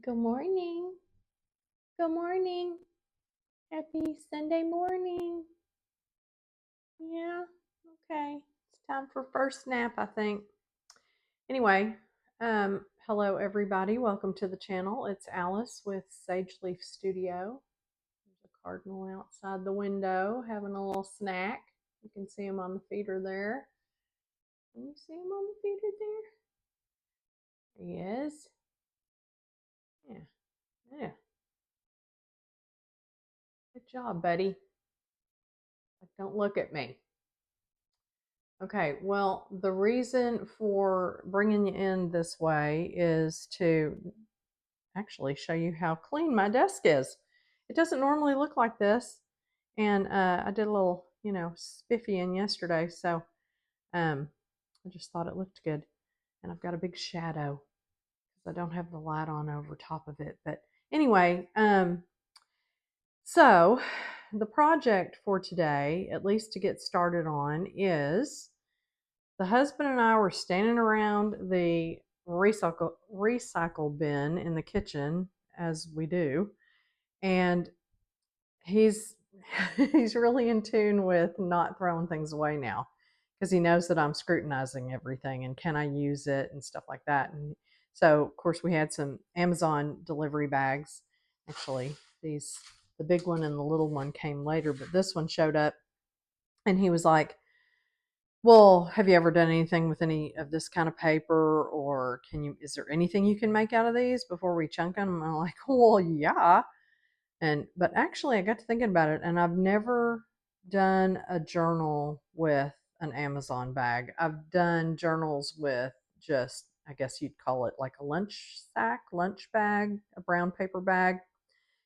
Good morning. Good morning. Happy Sunday morning. Yeah, okay. It's time for first nap, I think. Anyway, hello everybody. Welcome to the channel. It's Alice with Sage Leaf Studio. There's a cardinal outside the window having a little snack. You can see him on the feeder there. Can you see him on the feeder there? There he is. Yeah, yeah. Good job, buddy. Don't look at me. Okay, well, the reason for bringing you in this way is to actually show you how clean my desk is. It doesn't normally look like this, and I did a little, spiffy in yesterday, so I just thought it looked good. And I've got a big shadow because I don't have the light on over top of it. But anyway, so the project for today, at least to get started on, is the husband and I were standing around the recycle bin in the kitchen, as we do, and he's he's really in tune with not throwing things away now because he knows that I'm scrutinizing everything and can I use it and stuff like that. And so, of course, we had some Amazon delivery bags. Actually, the big one and the little one came later, but this one showed up, and he was like, well, have you ever done anything with any of this kind of paper, or is there anything you can make out of these before we chunk them? And I'm like, well, yeah. But actually I got to thinking about it, and I've never done a journal with an Amazon bag. I've done journals with just, I guess you'd call it like a lunch bag, a brown paper bag,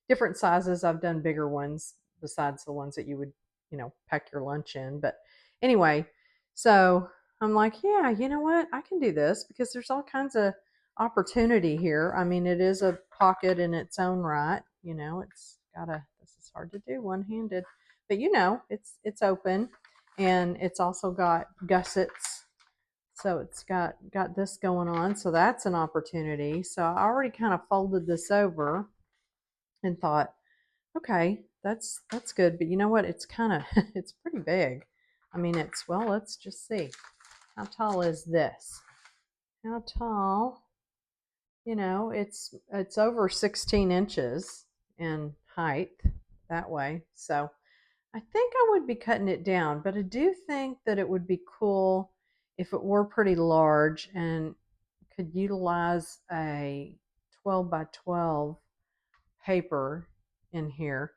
different sizes. I've done bigger ones besides the ones that you would, pack your lunch in. But anyway, so I'm like, yeah, you know what? I can do this because there's all kinds of opportunity here. I mean, it is a pocket in its own right. It's got this is hard to do one-handed, but it's open, and it's also got gussets. So it's got this going on. So that's an opportunity. So I already kind of folded this over and thought, okay, that's good. But you know what? It's kind of it's pretty big. I mean, let's just see. How tall is this? How tall? It's over 16 inches in height that way. So I think I would be cutting it down, but I do think that it would be cool if it were pretty large and could utilize a 12 by 12 paper in here,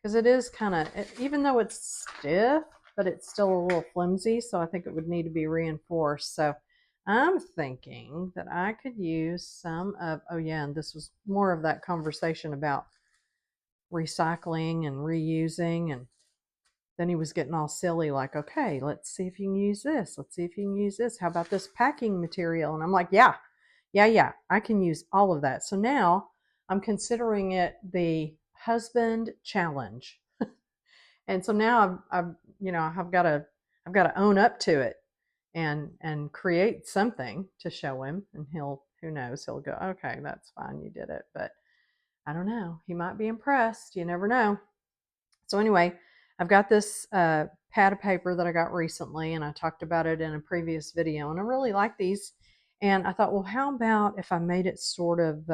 because it is kind of, even though it's stiff, but it's still a little flimsy, so I think it would need to be reinforced. So I'm thinking that I could use some of, oh yeah, and this was more of that conversation about recycling and reusing. And then he was getting all silly, like, okay, let's see if you can use this. Let's see if you can use this. How about this packing material? And I'm like, yeah, I can use all of that. So now I'm considering it the husband challenge. And so now I've got to own up to it and create something to show him, and who knows, he'll go, okay, that's fine, you did it. But I don't know, he might be impressed. You never know. So anyway, I've got this pad of paper that I got recently, and I talked about it in a previous video, and I really like these. And I thought, well, how about if I made it sort of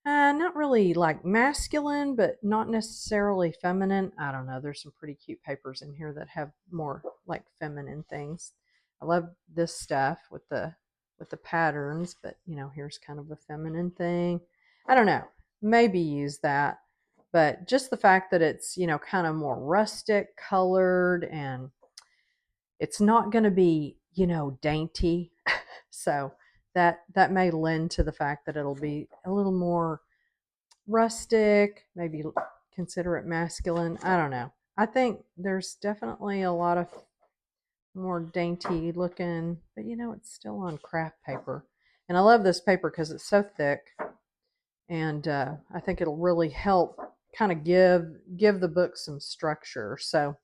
not really like masculine, but not necessarily feminine. I don't know. There's some pretty cute papers in here that have more like feminine things. I love this stuff with the patterns, but here's kind of a feminine thing. I don't know. Maybe use that. But just the fact that it's, kind of more rustic colored, and it's not going to be, dainty. So that may lend to the fact that it'll be a little more rustic, maybe consider it masculine. I don't know. I think there's definitely a lot of more dainty looking, but it's still on craft paper. And I love this paper because it's so thick, and I think it'll really help kind of give the book some structure. So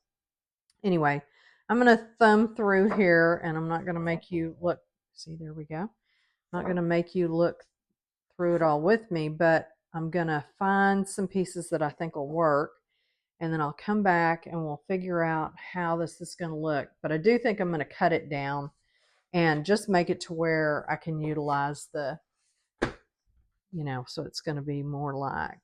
anyway, I'm going to thumb through here, and I'm not going to make you look. See, there we go. I'm not going to make you look through it all with me, but I'm going to find some pieces that I think will work. And then I'll come back and we'll figure out how this is going to look. But I do think I'm going to cut it down and just make it to where I can utilize the, so it's going to be more like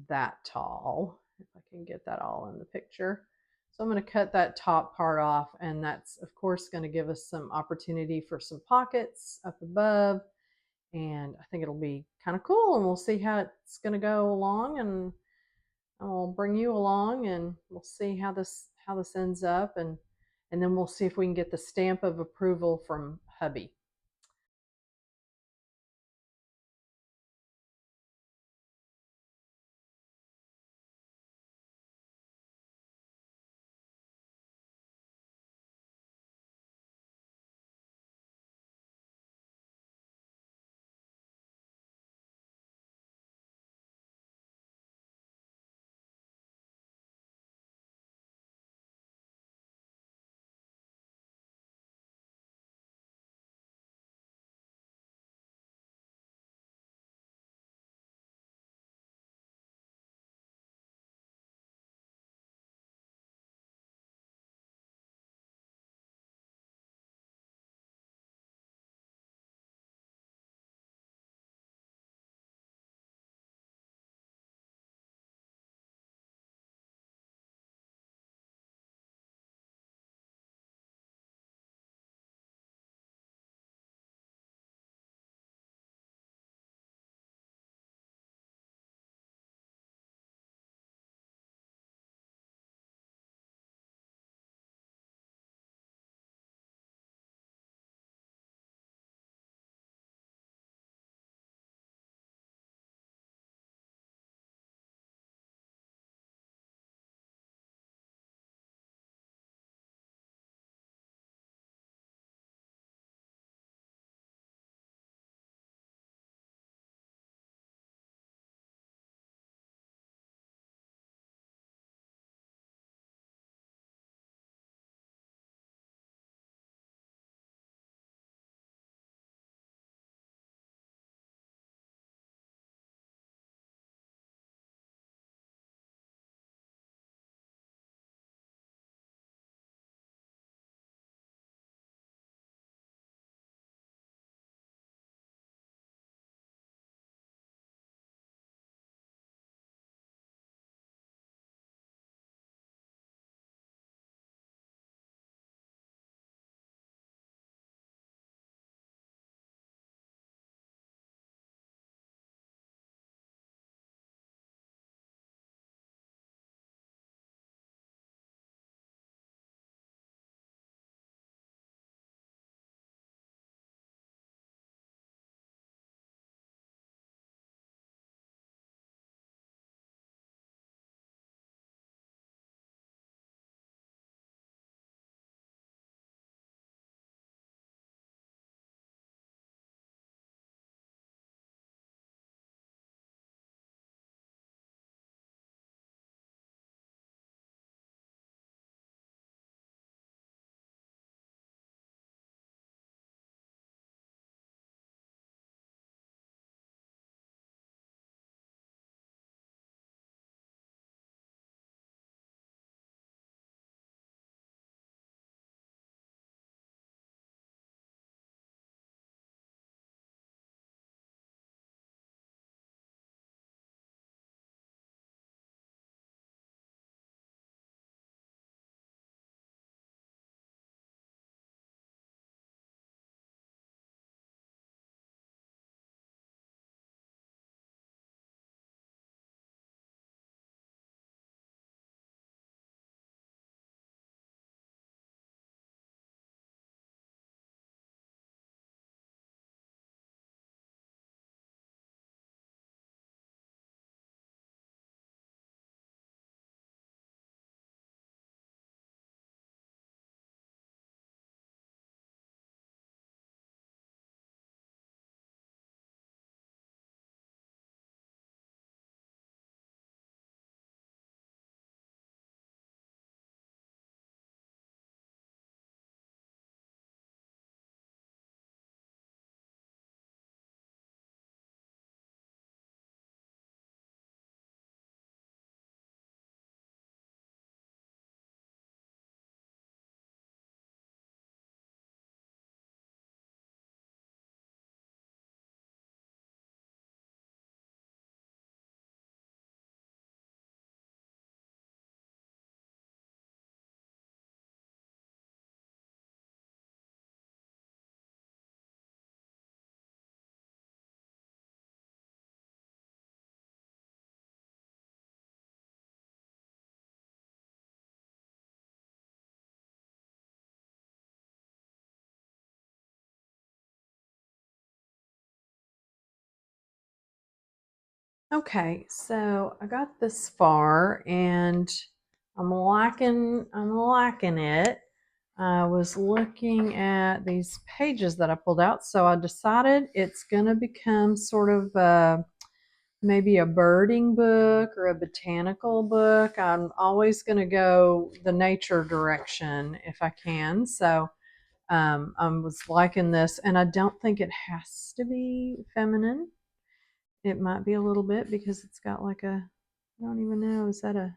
that tall, if I can get that all in the picture. So I'm going to cut that top part off, and that's of course going to give us some opportunity for some pockets up above, and I think it'll be kind of cool, and we'll see how it's going to go along, and I'll bring you along and we'll see how this ends up, and then we'll see if we can get the stamp of approval from hubby. Okay, so I got this far and I'm liking it. I was looking at these pages that I pulled out, so I decided it's gonna become sort of maybe a birding book or a botanical book. I'm always gonna go the nature direction if I can. So I was liking this, and I don't think it has to be feminine. It might be a little bit because it's got like a, I don't even know, is that a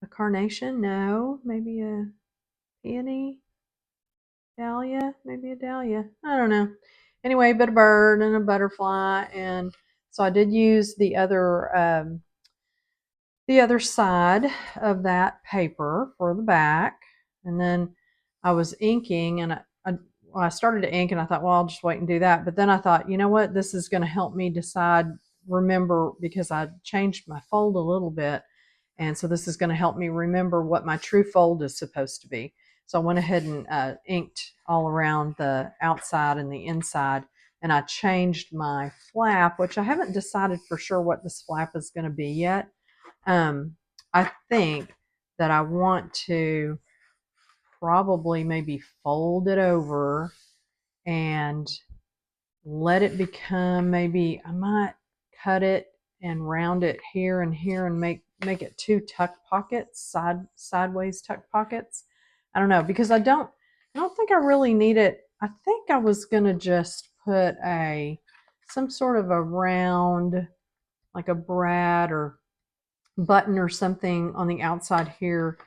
carnation? No, maybe a peony, dahlia, maybe a dahlia. I don't know. Anyway, but a bird and a butterfly, and so I did use the other side of that paper for the back, and then I was inking, and well, I started to ink, and I thought, well, I'll just wait and do that. But then I thought, you know what, this is going to help me decide, remember, because I changed my fold a little bit, and so this is going to help me remember what my true fold is supposed to be. So I went ahead and inked all around the outside and the inside, and I changed my flap, which I haven't decided for sure what this flap is going to be yet. um, I think that I want to probably maybe fold it over and let it become, maybe I might cut it and round it here and here and make it two tuck pockets, sideways tuck pockets. I don't know, because I don't think I really need it. I think I was gonna just put a some sort of a round, like a brad or button or something on the outside here,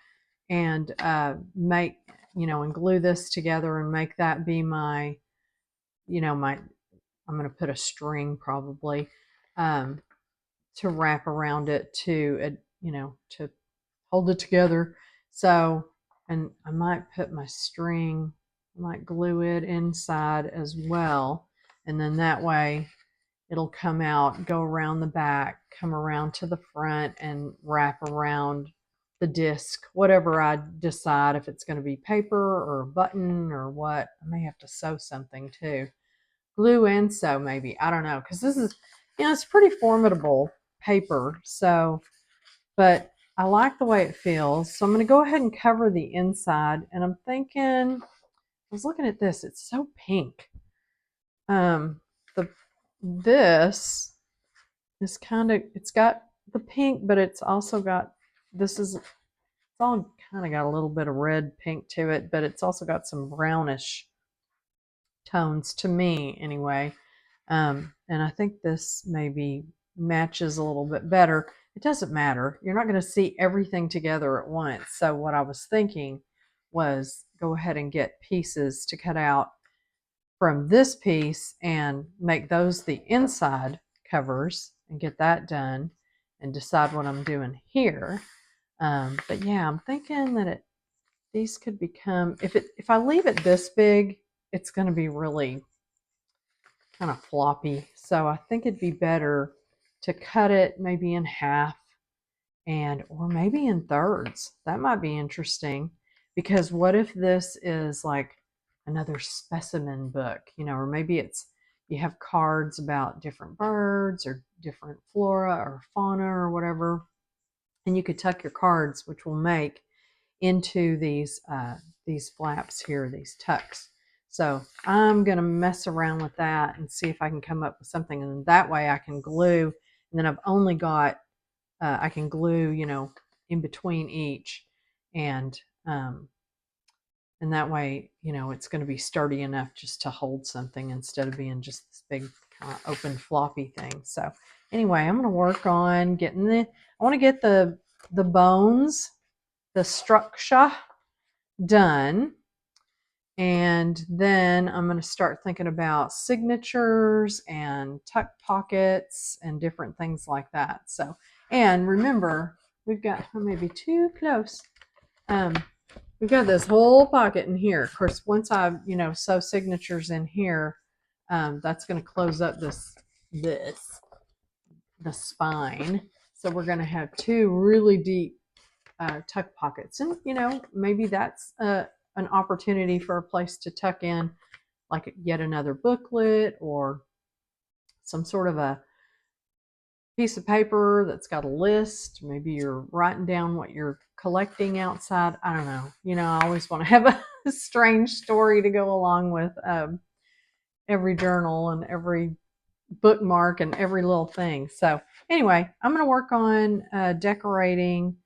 and make, and glue this together and make that be my, my, I'm going to put a string probably, um, to wrap around it to hold it together. So, and I might put my string, I might glue it inside as well. And then that way it'll come out, go around the back, come around to the front, and wrap around the disc, whatever I decide, if it's going to be paper or a button or what. I may have to sew something too. Glue and sew, maybe. I don't know. Because this is, it's pretty formidable paper. So, but I like the way it feels. So I'm going to go ahead and cover the inside. And I'm thinking, I was looking at this, it's so pink. The this is kind of, it's got the pink, but it's also got, it's all kind of got a little bit of red pink to it, but it's also got some brownish tones to me anyway. And I think this maybe matches a little bit better. It doesn't matter. You're not going to see everything together at once. So what I was thinking was go ahead and get pieces to cut out from this piece and make those the inside covers and get that done and decide what I'm doing here. But yeah, I'm thinking that these could become, if I leave it this big, it's going to be really kind of floppy. So I think it'd be better to cut it maybe in half, and or maybe in thirds. That might be interesting, because what if this is like another specimen book, or maybe it's, you have cards about different birds or different flora or fauna or whatever, and you could tuck your cards, which will make into these flaps here, these tucks. So I'm gonna mess around with that and see if I can come up with something, and that way I can glue. And then I've only got, I can glue, in between each, and um, and that way, it's going to be sturdy enough just to hold something instead of being just this big kind of open floppy thing. So anyway, I'm going to work on getting I want to get the bones, the structure done. And then I'm going to start thinking about signatures and tuck pockets and different things like that. So, and remember, we've got, maybe too close. Um, we've got this whole pocket in here. Of course, once I, sew signatures in here, that's going to close up the spine. So we're going to have two really deep tuck pockets, and maybe that's an opportunity for a place to tuck in like yet another booklet or some sort of a piece of paper that's got a list. Maybe you're writing down what you're collecting outside. I don't know. I always want to have a strange story to go along with every journal and every bookmark and every little thing. So anyway, I'm going to work on decorating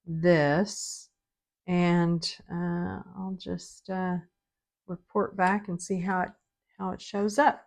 this, and I'll just report back and see how it shows up.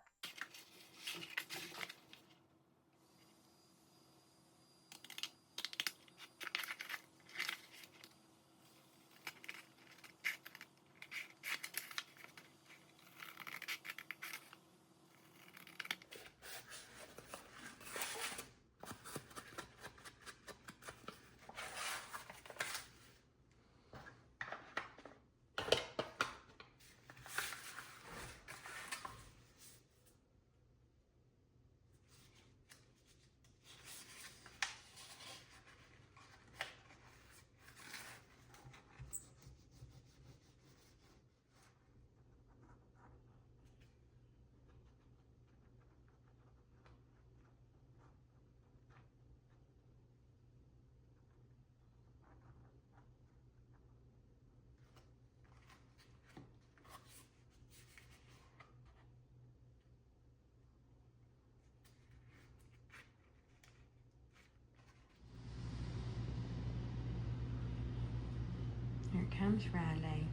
Here comes Riley.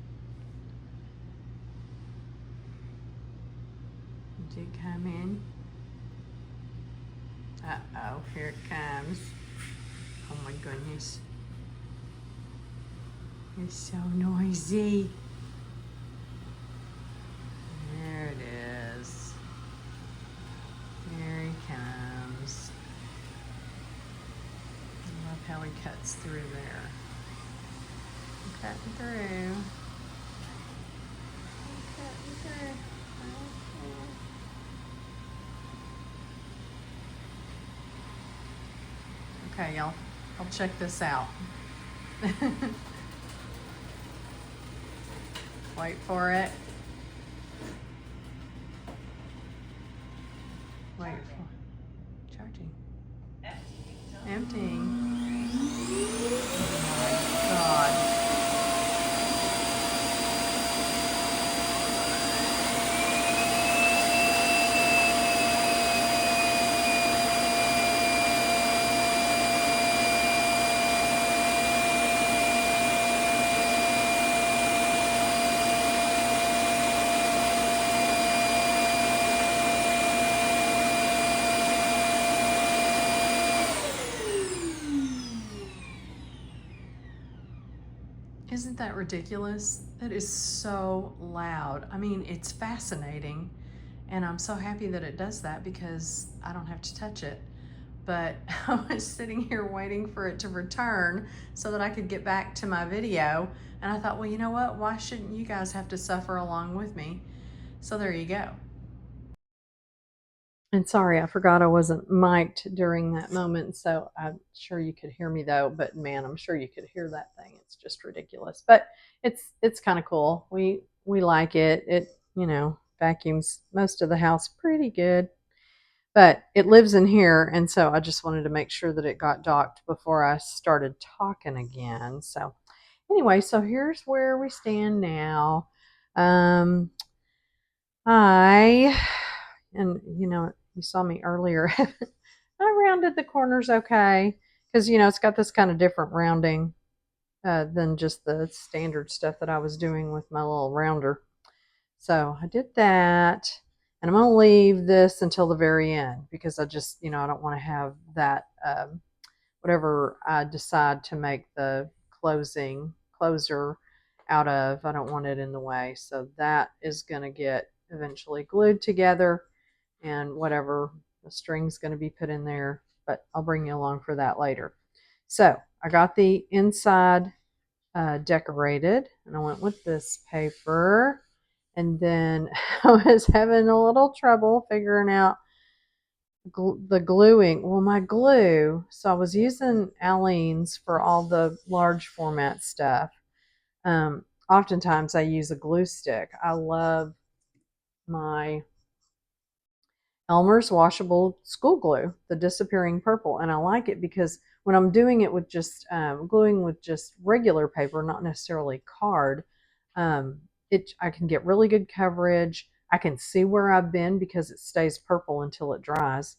Did it come in? Uh-oh, here it comes. Oh my goodness. It's so noisy. There it is. There he comes. I love how he cuts through there. Cutting through. Cutting through. Okay, y'all. I'll check this out. Wait for it. Wait for charging. Emptying. Oh my God. Isn't that ridiculous? That is so loud. I mean, it's fascinating, and I'm so happy that it does that because I don't have to touch it. But I was sitting here waiting for it to return so that I could get back to my video, and I thought, well, you know what? Why shouldn't you guys have to suffer along with me? So there you go. And sorry, I forgot I wasn't mic'd during that moment, so I'm sure you could hear me though. But man, I'm sure you could hear that thing. It's just ridiculous, but it's kind of cool. We like it. It vacuums most of the house pretty good, but it lives in here, and so I just wanted to make sure that it got docked before I started talking again. So anyway, so here's where we stand now. Um, I and you saw me earlier. I rounded the corners okay because it's got this kind of different rounding than just the standard stuff that I was doing with my little rounder. So I did that, and I'm going to leave this until the very end because I just I don't want to have that whatever I decide to make the closer out of. I don't want it in the way, so that is going to get eventually glued together, and whatever the string's going to be put in there, but I'll bring you along for that later. So I got the inside decorated, and I went with this paper, and then I was having a little trouble figuring out the gluing. Well, my glue, so I was using Aleene's for all the large format stuff. Oftentimes I use a glue stick. I love my Elmer's washable school glue, the disappearing purple. And I like it because when I'm doing it with just gluing with just regular paper, not necessarily card, um, I can get really good coverage. I can see where I've been because it stays purple until it dries.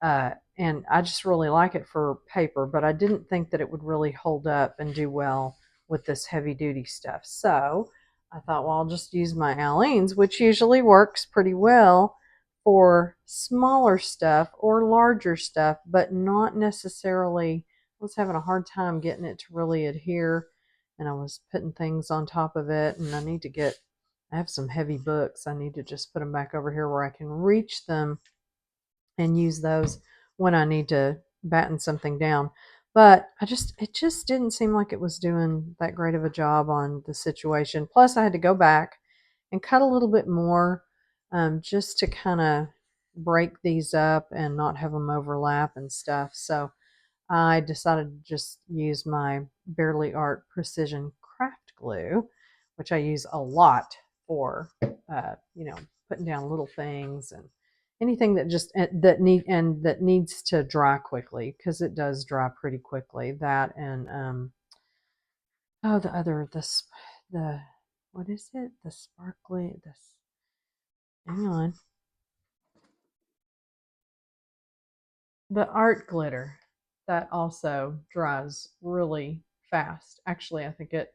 And I just really like it for paper, but I didn't think that it would really hold up and do well with this heavy duty stuff. So I thought, well, I'll just use my Aleene's, which usually works pretty well for smaller stuff or larger stuff, but not necessarily. I was having a hard time getting it to really adhere, and I was putting things on top of it, and I have some heavy books. I need to just put them back over here where I can reach them and use those when I need to batten something down. But it just didn't seem like it was doing that great of a job on the situation. Plus, I had to go back and cut a little bit more, just to kind of break these up and not have them overlap and stuff. So I decided to just use my Bearly Art Precision Craft Glue, which I use a lot for, putting down little things and anything that just that needs to dry quickly, because it does dry pretty quickly. That and oh, the what is it? The sparkly this. Hang on. The art glitter, that also dries really fast. Actually, I think it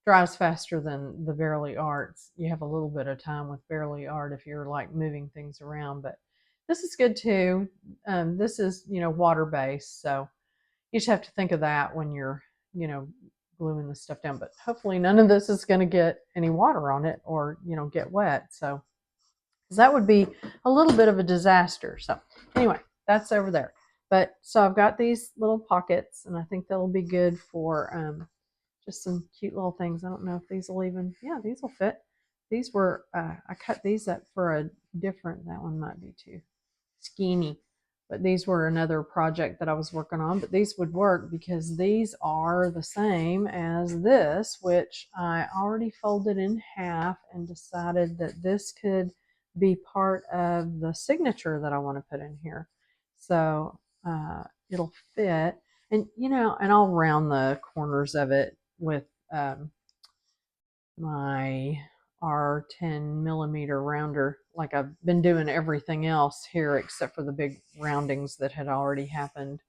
dries faster than the Bearly Arts. You have a little bit of time with Bearly Art if you're like moving things around, but this is good too. This is, water based, so you just have to think of that when you're, you know, gluing this stuff down. But hopefully none of this is going to get any water on it or, get wet. So, because that would be a little bit of a disaster. So anyway, that's over there. But so I've got these little pockets, and I think they'll be good for just some cute little things. I don't know if these will even, yeah, these will fit. These were, I cut these up for a different, that one might be too skinny. But these were another project that I was working on. But these would work because these are the same as this, which I already folded in half and decided that this could be part of the signature that I want to put in here. So it'll fit. And I'll round the corners of it with my R10 millimeter rounder, like I've been doing everything else here except for the big roundings that had already happened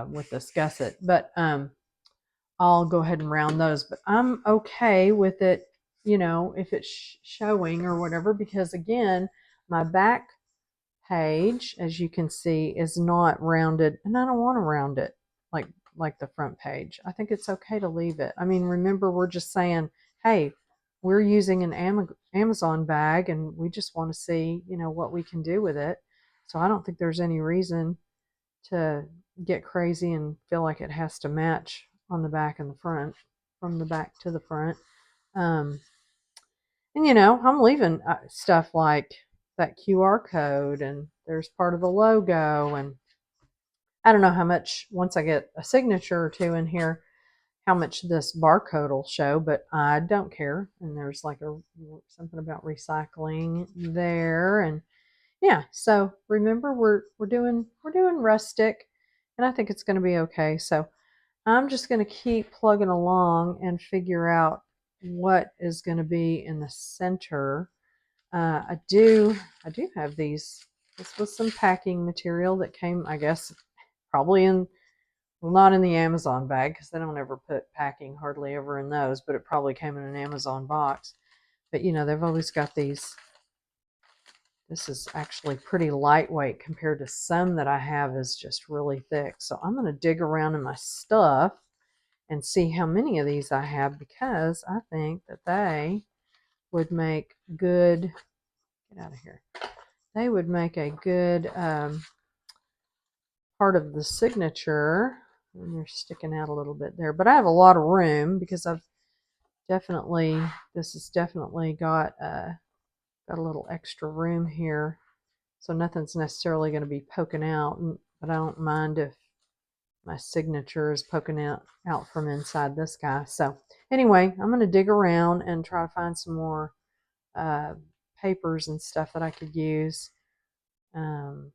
with this gusset. But I'll go ahead and round those. But I'm okay with it, if it's showing or whatever, because again, my back page, as you can see, is not rounded, and I don't want to round it like the front page. I think it's okay to leave it. I mean, remember, we're just saying, hey, we're using an Amazon bag, and we just want to see, what we can do with it. So I don't think there's any reason to get crazy and feel like it has to match on the back and the front, from the back to the front. Um, and I'm leaving stuff like that QR code, and there's part of the logo. And I don't know how much, once I get a signature or two in here, how much this barcode will show, but I don't care. And there's like something about recycling there. And yeah, so remember, we're doing rustic, and I think it's going to be okay. So I'm just going to keep plugging along and figure out what is going to be in the center. I do have these. This was some packing material that came, I guess, probably in, well, not in the Amazon bag, because they don't ever put packing hardly ever in those, but it probably came in an Amazon box. But they've always got these. This is actually pretty lightweight compared to some that I have is just really thick. So I'm going to dig around in my stuff and see how many of these I have, because I think that they would make good, get out of here, they would make a good part of the signature. And they're sticking out a little bit there, but I have a lot of room because this has definitely got a little extra room here. So nothing's necessarily going to be poking out, but I don't mind if my signature is poking out from inside this guy. So anyway, I'm going to dig around and try to find some more papers and stuff that I could use. um,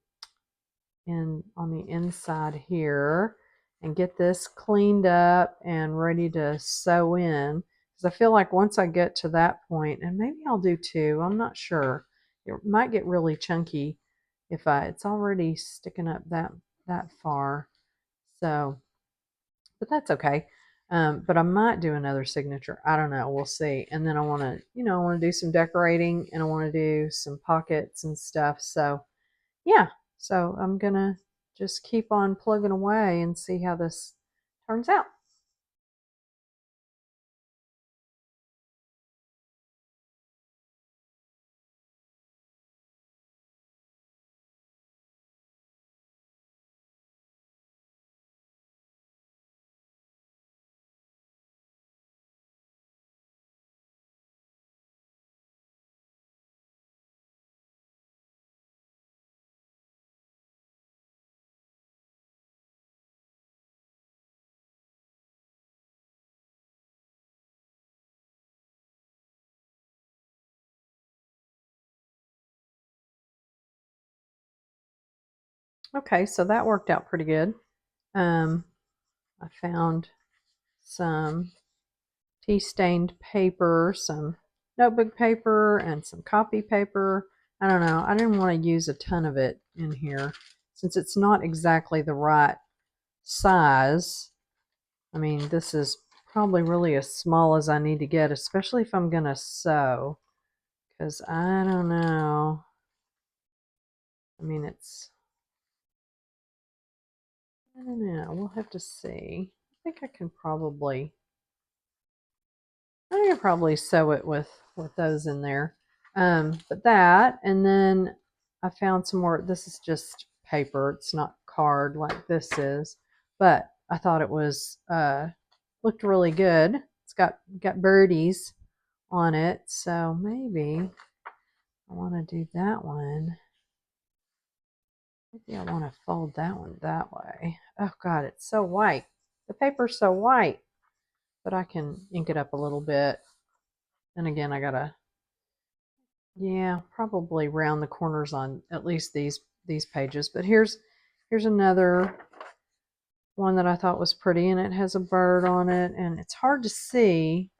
on the inside here and get this cleaned up and ready to sew in. Because I feel like once I get to that point, and maybe I'll do two, I'm not sure. It might get really chunky if it's already sticking up that far. So, but that's okay. But I might do another signature. I don't know. We'll see. And then I want to, I want to do some decorating and I want to do some pockets and stuff. So, yeah. So I'm going to just keep on plugging away and see how this turns out. Okay, so that worked out pretty good. I found some tea stained paper, some notebook paper, and some copy paper. I don't know. I didn't want to use a ton of it in here since it's not exactly the right size. I mean, this is probably really as small as I need to get, especially if I'm going to sew. Because I don't know. I mean, I don't know. We'll have to see. I think I probably sew it with those in there. But that, and then I found some more. This is just paper. It's not card like this is, but I thought it was looked really good. It's got birdies on it, so maybe I want to do that one. Maybe I want to fold that one that way. Oh God, it's so white. The paper's so white, but I can ink it up a little bit. And again, I gotta, yeah, probably round the corners on at least these pages. But here's another one that I thought was pretty, and it has a bird on it, and it's hard to see,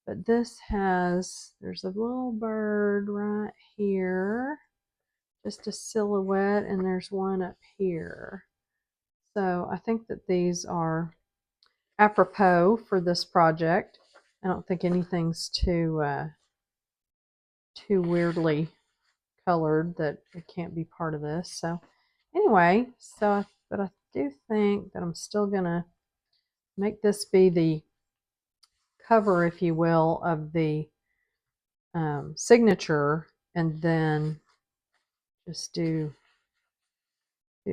but there's a little bird right here, just a silhouette, and there's one up here. So I think that these are apropos for this project. I don't think anything's too weirdly colored that it can't be part of this. So anyway, but I do think that I'm still gonna make this be the cover, if you will, of the signature, and then just do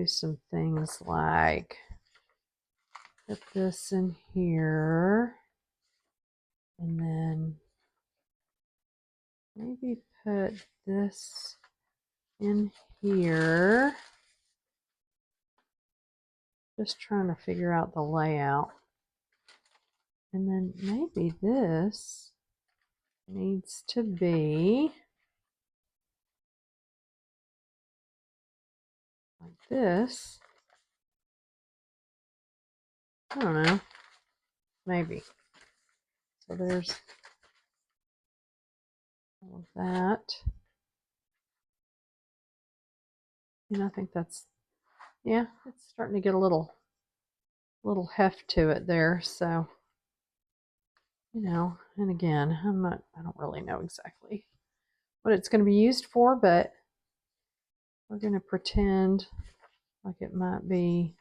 some things like put this in here, and then maybe put this in here. Just trying to figure out the layout. And then maybe this needs to be like this. I don't know. Maybe. So there's all of that. And I think that's, yeah, it's starting to get a little heft to it there. So, and again, I don't really know exactly what it's going to be used for, but we're going to pretend like it might be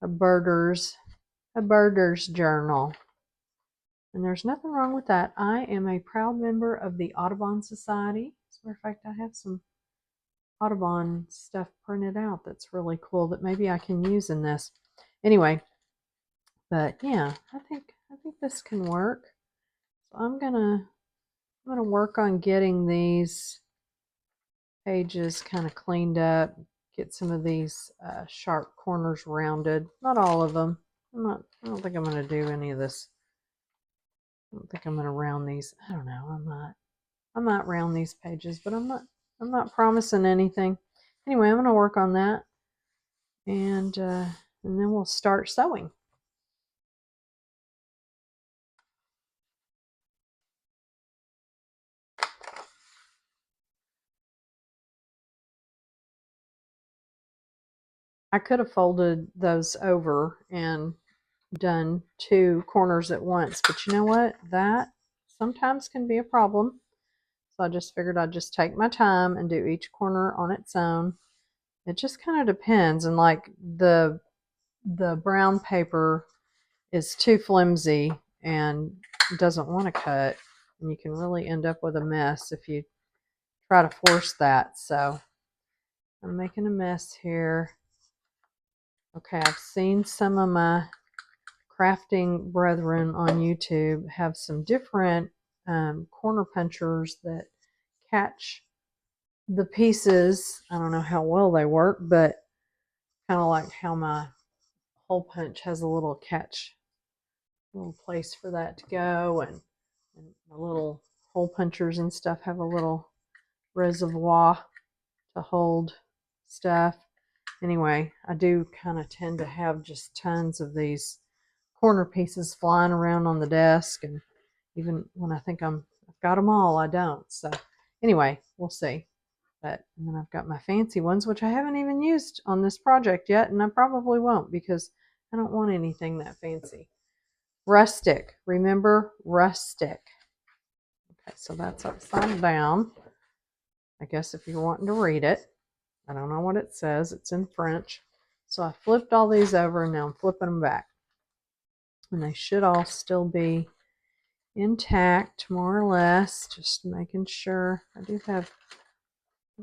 a birder's journal. And there's nothing wrong with that. I am a proud member of the Audubon Society. As a matter of fact, I have some Audubon stuff printed out that's really cool that maybe I can use in this. Anyway, but yeah, I think this can work. So I'm gonna work on getting these pages kind of cleaned up, get some of these sharp corners rounded. Not all of them. I don't think I'm gonna do any of this. I don't think I'm gonna round these. I don't know. I might round these pages, but I'm not promising anything. anyway, I'm going to work on that, and then we'll start sewing. I could have folded those over and done 2 corners at once, but you know what? That sometimes can be a problem. So I just figured I'd just take my time and do each corner on its own. It just kind of depends, and like the brown paper is too flimsy and doesn't want to cut, and you can really end up with a mess if you try to force that. So I'm making a mess here. Okay, I've seen some of my crafting brethren on YouTube have some different corner punchers that catch the pieces. I don't know how well they work, but kind of like how my hole punch has a little catch, little place for that to go, and my little hole punchers and stuff have a little reservoir to hold stuff. Anyway, I do kind of tend to have just tons of these corner pieces flying around on the desk, and even when I think I've got them all, I don't. So anyway, we'll see. But and then I've got my fancy ones, which I haven't even used on this project yet, and I probably won't because I don't want anything that fancy. Rustic, remember, rustic. Okay, so that's upside down. I guess if you're wanting to read it. I don't know what it says. It's in French. So I flipped all these over, and now I'm flipping them back. And they should all still be intact, more or less. Just making sure. I do have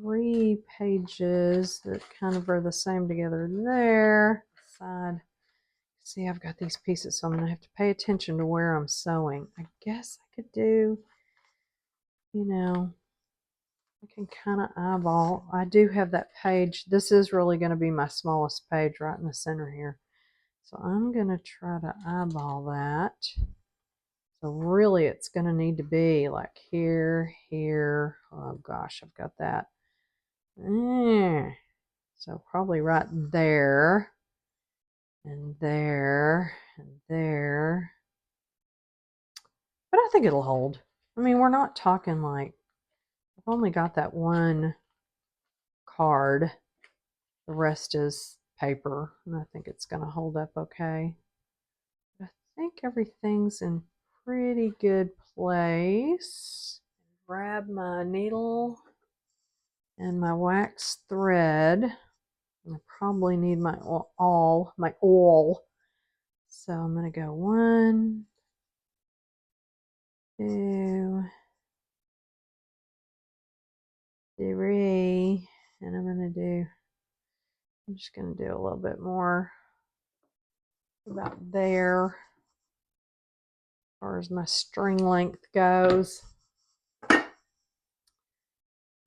3 pages that kind of are the same together there. Side. See, I've got these pieces, so I'm going to have to pay attention to where I'm sewing. I guess I could do, you know, I can kind of eyeball. I do have that page. This is really going to be my smallest page right in the center here. So I'm going to try to eyeball that. So really it's going to need to be like here, here. Oh gosh, I've got that. So probably right there, and there, and there. But I think it'll hold. I mean, we're not talking like, I've only got that one card. The rest is paper, and I think it's going to hold up okay. I think everything's in pretty good place. Grab my needle and my wax thread. I probably need my awl. So I'm going to go 1, 2, 3, and I'm just going to do a little bit more about there as far as my string length goes.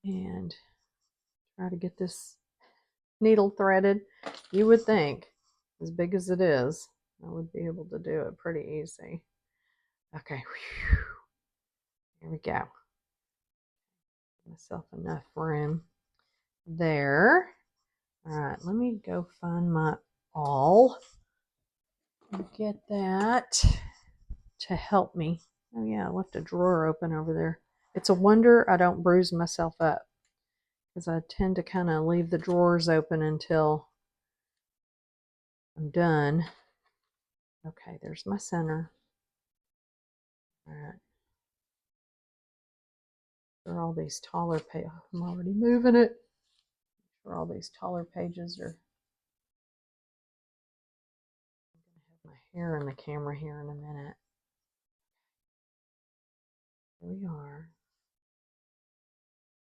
And try to get this needle threaded. You would think, as big as it is, I would be able to do it pretty easy. Okay, here we go. Give myself enough room there. All right, let me go find my awl and get that to help me. Oh yeah, I left a drawer open over there. It's a wonder I don't bruise myself up, because I tend to kind of leave the drawers open until I'm done. Okay, there's my center. All right. For all these taller pages, I'm already moving it. For all these taller pages are. I'm going to have my hair in the camera here in a minute. Here we are.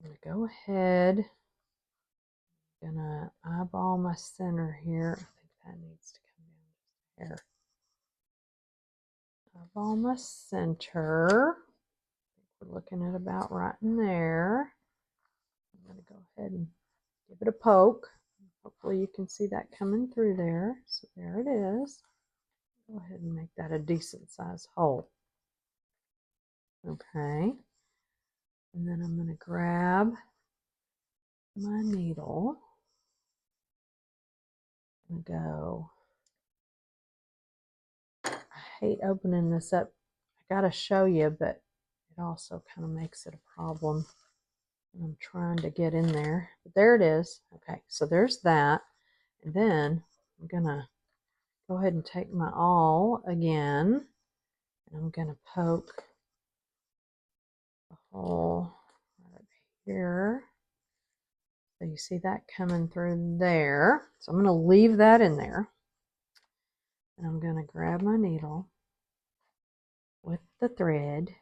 I'm going to go ahead. I'm going to eyeball my center here. I think that needs to come down just a hair. Eyeball my center. We're looking at about right in there. I'm going to go ahead and give it a poke. Hopefully you can see that coming through there. So there it is. Go ahead and make that a decent size hole. Okay. And then I'm going to grab my needle. I'm gonna go. I hate opening this up. I gotta show you, but it also kind of makes it a problem. And I'm trying to get in there, but there it is. Okay, so there's that. And then I'm gonna go ahead and take my awl again, and I'm gonna poke a hole right up here. So you see that coming through there. So I'm gonna leave that in there. And I'm gonna grab my needle with the thread.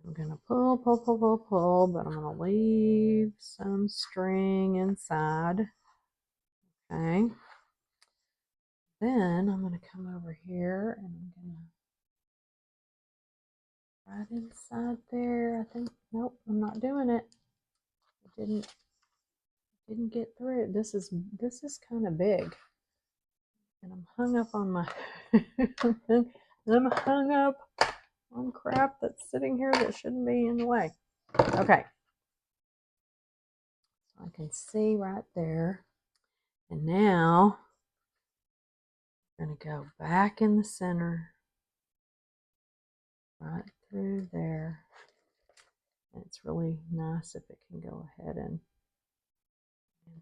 I'm gonna pull, pull, pull, pull, pull, but I'm gonna leave some string inside. Okay. Then I'm gonna come over here and I'm gonna right inside there. I think nope, I'm not doing it. It didn't get through. This is kind of big, and I'm hung up on my. I'm hung up on crap that's sitting here that shouldn't be in the way. Okay, so I can see right there, and now I'm gonna go back in the center, right through there. And it's really nice if it can go ahead and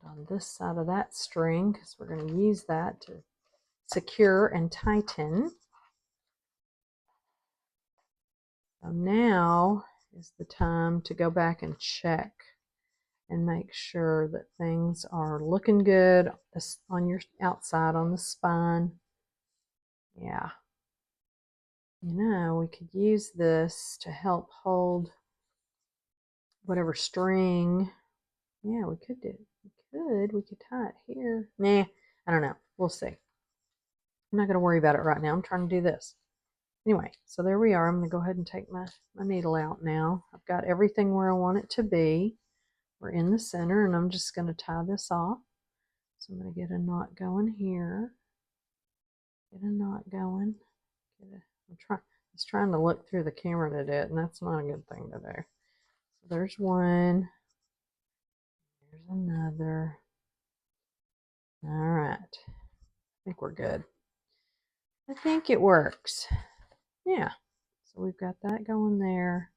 on this side of that string, because we're going to use that to secure and tighten. So now is the time to go back and check and make sure that things are looking good on your outside on the spine. Yeah. You know, we could use this to help hold whatever string. Yeah, we could do. We could tie it here. Nah, I don't know. We'll see. I'm not going to worry about it right now. I'm trying to do this. Anyway, so there we are. I'm going to go ahead and take my needle out now. I've got everything where I want it to be. We're in the center, and I'm just going to tie this off. So I'm going to get a knot going here. Get a knot going. I'm just trying to look through the camera to do it, and that's not a good thing to do. So there's one. There's another. All right. I think we're good. I think it works. Yeah. So we've got that going there.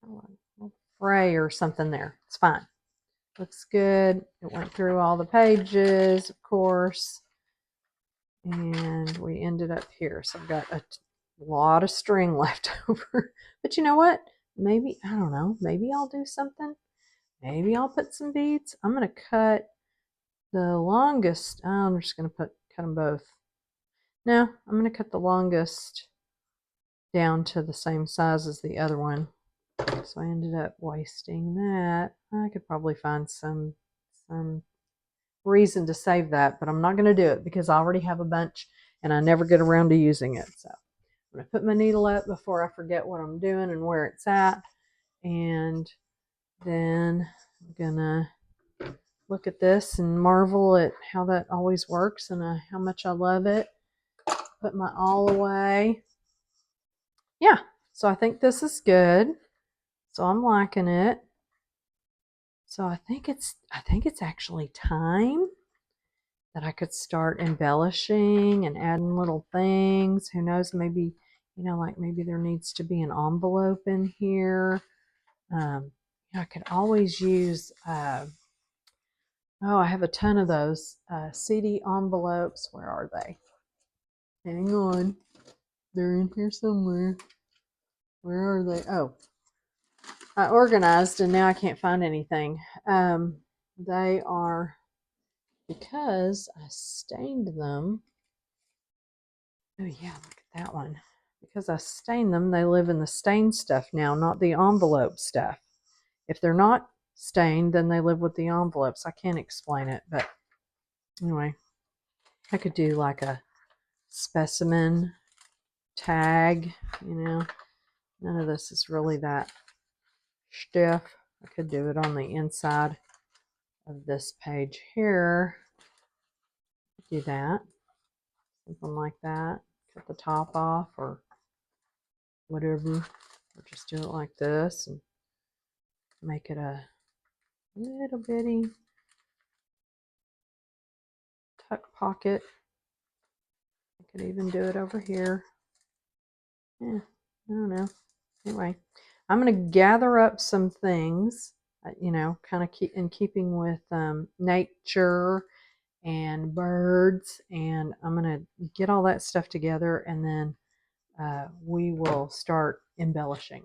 Oh, a fray or something there. It's fine. Looks good. It went through all the pages, of course. And we ended up here. So I've got a lot of string left over. But you know what? Maybe, I don't know, maybe I'll do something. Maybe I'll put some beads. I'm going to cut the longest. I'm just going to cut them both. No, I'm going to cut the longest down to the same size as the other one. So I ended up wasting that. I could probably find some reason to save that, but I'm not going to do it because I already have a bunch and I never get around to using it. So I'm going to put my needle up before I forget what I'm doing and where it's at. And then I'm going to look at this and marvel at how that always works and how much I love it. Put my awl away. Yeah, so I think this is good. So I'm liking it. So I think it's actually time that I could start embellishing and adding little things. Who knows, maybe, you know, like maybe there needs to be an envelope in here. I could always use, oh, I have a ton of those CD envelopes. Where are they? Hang on. They're in here somewhere. Where are they? Oh, I organized and now I can't find anything. They are, because I stained them. Oh yeah, look at that one. Because I stained them, they live in the stained stuff now, not the envelope stuff. If they're not stained, then they live with the envelopes. I can't explain it, but anyway, I could do like a specimen tag, you know. None of this is really that stiff. I could do it on the inside of this page here. Do that. Something like that. Cut the top off or whatever. Or just do it like this and make it a little bitty tuck pocket. I could even do it over here. Yeah, I don't know. Anyway, I'm going to gather up some things, kind of keep in keeping with nature and birds, and I'm going to get all that stuff together, and then we will start embellishing.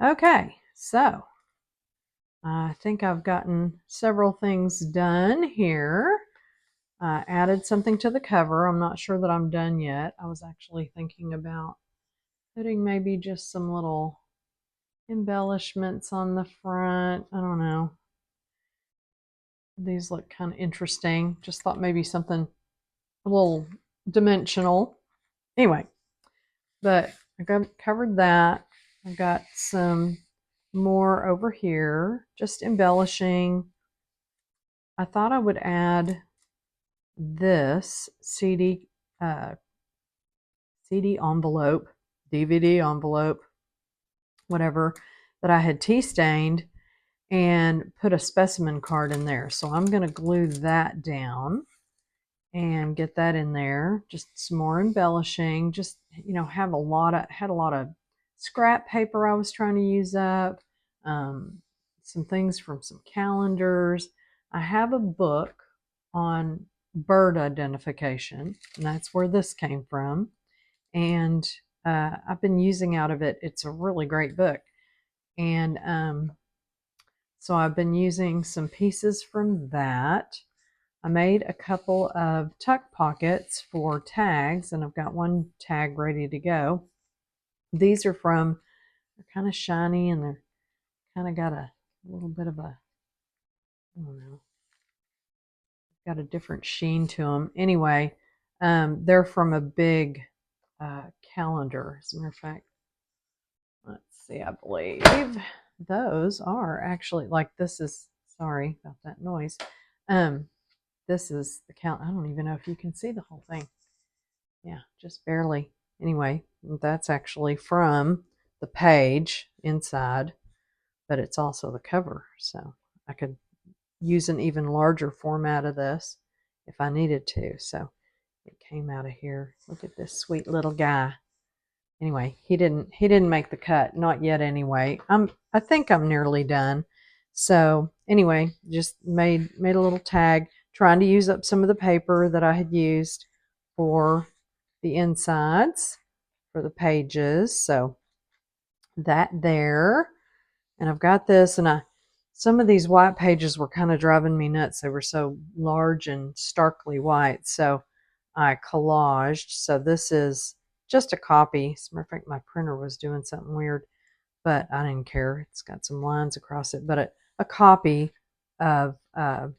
Okay, so I think I've gotten several things done here. I added something to the cover. I'm not sure that I'm done yet. I was actually thinking about putting maybe just some little embellishments on the front. I don't know. These look kind of interesting. Just thought maybe something a little dimensional. Anyway, but I got covered that. I got some more over here, just embellishing. I thought I would add this uh, CD envelope, DVD envelope, whatever, that I had tea stained and put a specimen card in there. So I'm going to glue that down and get that in there. Just some more embellishing. Just, had a lot of scrap paper I was trying to use up. Some things from some calendars. I have a book on bird identification, and that's where this came from. And I've been using out of it. It's a really great book. And so I've been using some pieces from that. I made a couple of tuck pockets for tags, and I've got one tag ready to go. These are they're kind of shiny, and they're kind of got a little bit of a, I don't know, got a different sheen to them. Anyway, they're from a big calendar. As a matter of fact, let's see, I believe those are actually, like, this is, sorry about that noise. This is the count. I don't even know if you can see the whole thing. Yeah, just barely. Anyway, that's actually from the page inside, but it's also the cover. So I could use an even larger format of this if I needed to. So it came out of here. Look at this sweet little guy. Anyway, he didn't make the cut, not yet anyway. I think I'm nearly done. So anyway, just made a little tag, trying to use up some of the paper that I had used for the insides for the pages. So that there. And I've got this, and some of these white pages were kind of driving me nuts. They were so large and starkly white. So I collaged. So this is just a copy. As a matter of fact, my printer was doing something weird, but I didn't care. It's got some lines across it, but a copy of an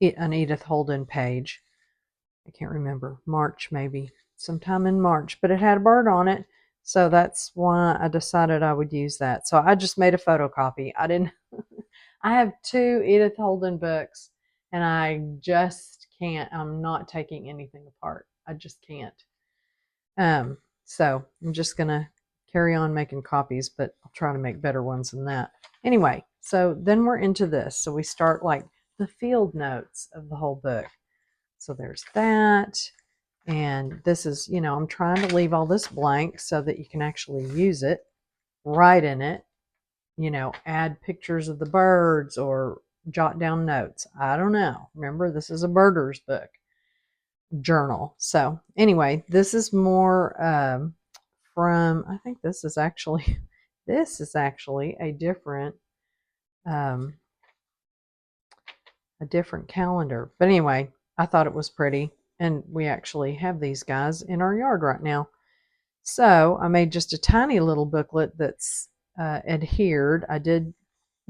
Edith Holden page. I can't remember, March maybe, sometime in March, but it had a bird on it. So that's why I decided I would use that. So I just made a photocopy. I didn't, I have two Edith Holden books, and I just can't, I'm not taking anything apart. I just can't. So I'm just going to carry on making copies, but I'll try to make better ones than that. Anyway, so then we're into this. So we start like the field notes of the whole book. So there's that. And this is, I'm trying to leave all this blank so that you can actually use it, write in it, add pictures of the birds or jot down notes. I don't know. Remember, this is a birder's book journal. So anyway, this is more from, I think this is actually, a um, different calendar. But anyway, I thought it was pretty. And we actually have these guys in our yard right now. So I made just a tiny little booklet that's adhered. I did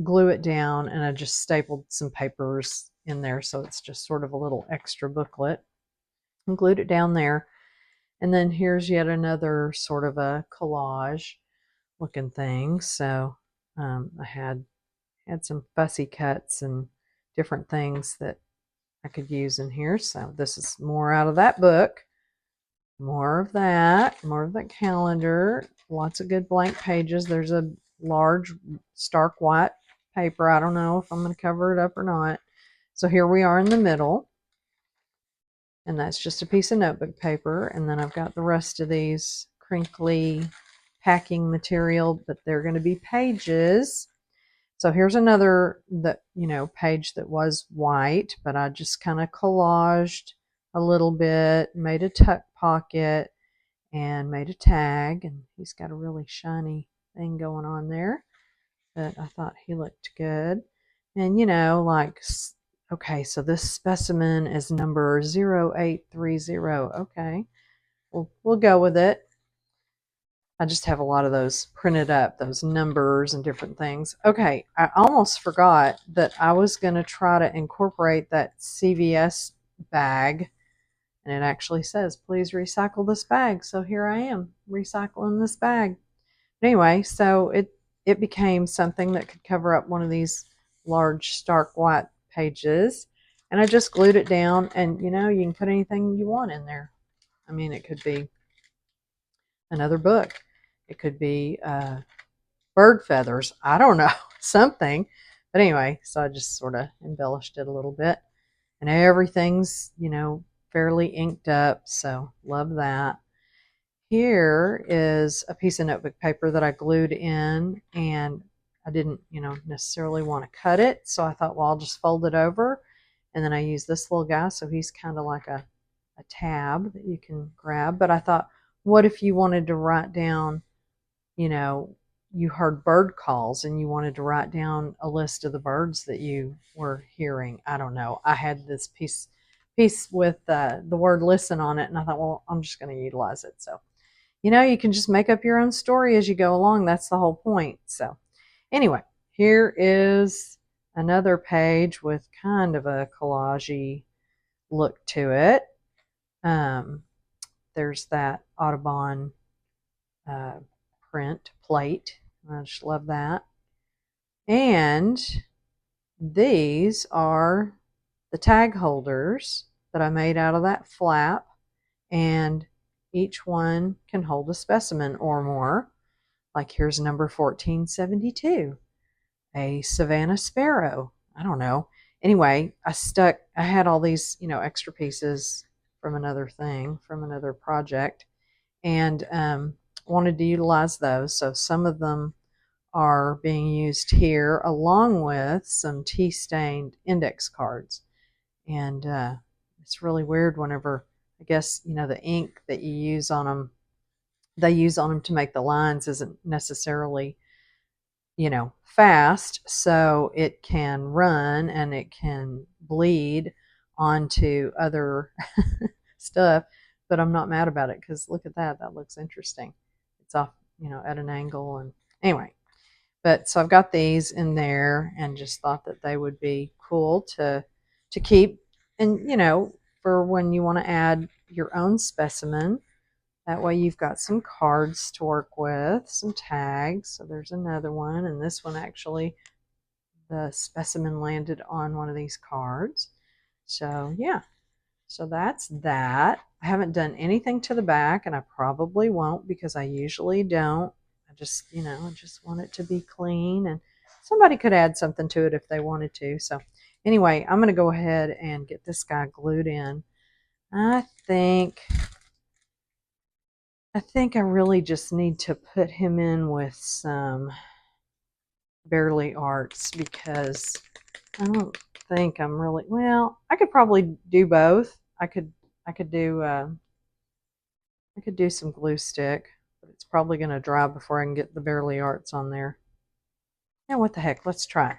glue it down, and I just stapled some papers in there. So it's just sort of a little extra booklet, and glued it down there. And then here's yet another sort of a collage looking thing. So I had some fussy cuts and different things that I could use in here. So this is more out of that book. More of that calendar. Lots of good blank pages. There's a large, stark white paper. I don't know if I'm going to cover it up or not. So here we are in the middle. And that's just a piece of notebook paper. And then I've got the rest of these crinkly packing material, but they're going to be pages. So here's another page that was white, but I just kind of collaged a little bit, made a tuck pocket, and made a tag. And he's got a really shiny thing going on there. but I thought he looked good. And, you know, like, okay, so this specimen is number 0830. Okay, we'll go with it. I just have a lot of those printed up, those numbers and different things. Okay, I almost forgot that I was going to try to incorporate that CVS bag. And it actually says, please recycle this bag. So here I am, recycling this bag. But anyway, so it became something that could cover up one of these large stark white pages. And I just glued it down, and you know, you can put anything you want in there. I mean, it could be another book. It could be bird feathers. I don't know, something. But anyway, so I just sort of embellished it a little bit. And everything's, you know, fairly inked up. So love that. Here is a piece of notebook paper that I glued in, and I didn't, you know, necessarily want to cut it. So I thought, well, I'll just fold it over. And then I use this little guy. So he's kind of like a tab that you can grab. But I thought, what if you wanted to write down, you know, you heard bird calls and you wanted to write down a list of the birds that you were hearing. I don't know. I had this piece with the word listen on it, and I thought, well, I'm just going to utilize it. So, you know, you can just make up your own story as you go along. That's the whole point. So anyway, here is another page with kind of a collage-y look to it. There's that Audubon print plate. I just love that. And these are the tag holders that I made out of that flap, and each one can hold a specimen or more. Like here's number 1472, a Savannah sparrow. I don't know. Anyway, I had all these, you know, extra pieces from another thing, from another project, and wanted to utilize those. So some of them are being used here along with some tea-stained index cards. And it's really weird whenever, I guess, you know, the ink that you use on them, they use on them to make the lines isn't necessarily, you know, fast. So it can run and it can bleed onto other stuff. But I'm not mad about it because look at that. That looks interesting. It's off, you know, at an angle. And anyway, but so I've got these in there and just thought that they would be cool to keep. And, you know, for when you want to add your own specimen, that way you've got some cards to work with, some tags. So there's another one. And this one actually, the specimen landed on one of these cards. So yeah, so that's that. I haven't done anything to the back, and I probably won't because I usually don't. I just, you know, I just want it to be clean, and somebody could add something to it if they wanted to. So anyway, I'm going to go ahead and get this guy glued in. I think I really just need to put him in with some Bearly Arts because I don't think I'm really, well, I could probably do both. I could do some glue stick, but it's probably going to dry before I can get the Bearly Arts on there. Now, what the heck? Let's try it.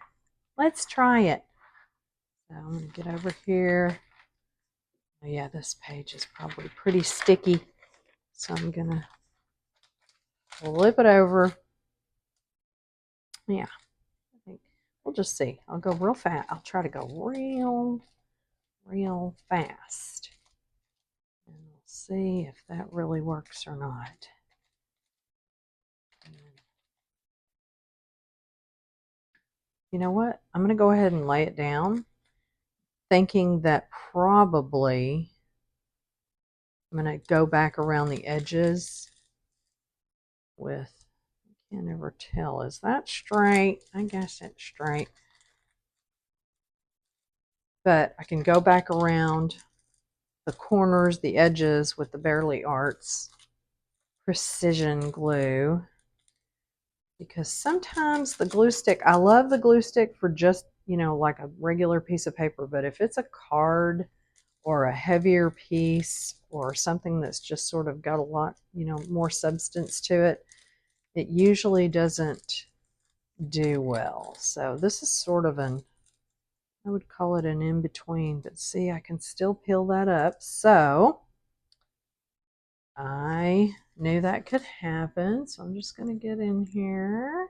Let's try it. So I'm going to get over here. Oh, yeah, this page is probably pretty sticky. So I'm going to flip it over. Yeah, I think we'll just see. I'll go real fast. I'll try to go real fast. And we'll see if that really works or not. You know what? I'm going to go ahead and lay it down, thinking that probably I'm going to go back around the edges with, I can't ever tell, is that straight? I guess it's straight. But I can go back around the corners, the edges with the Bearly Arts precision glue. Because sometimes the glue stick, I love the glue stick for just, you know, like a regular piece of paper. But if it's a card or a heavier piece or something that's just sort of got a lot, you know, more substance to it, it usually doesn't do well. So this is sort of I would call it an in-between, but see, I can still peel that up. So I knew that could happen. So I'm just going to get in here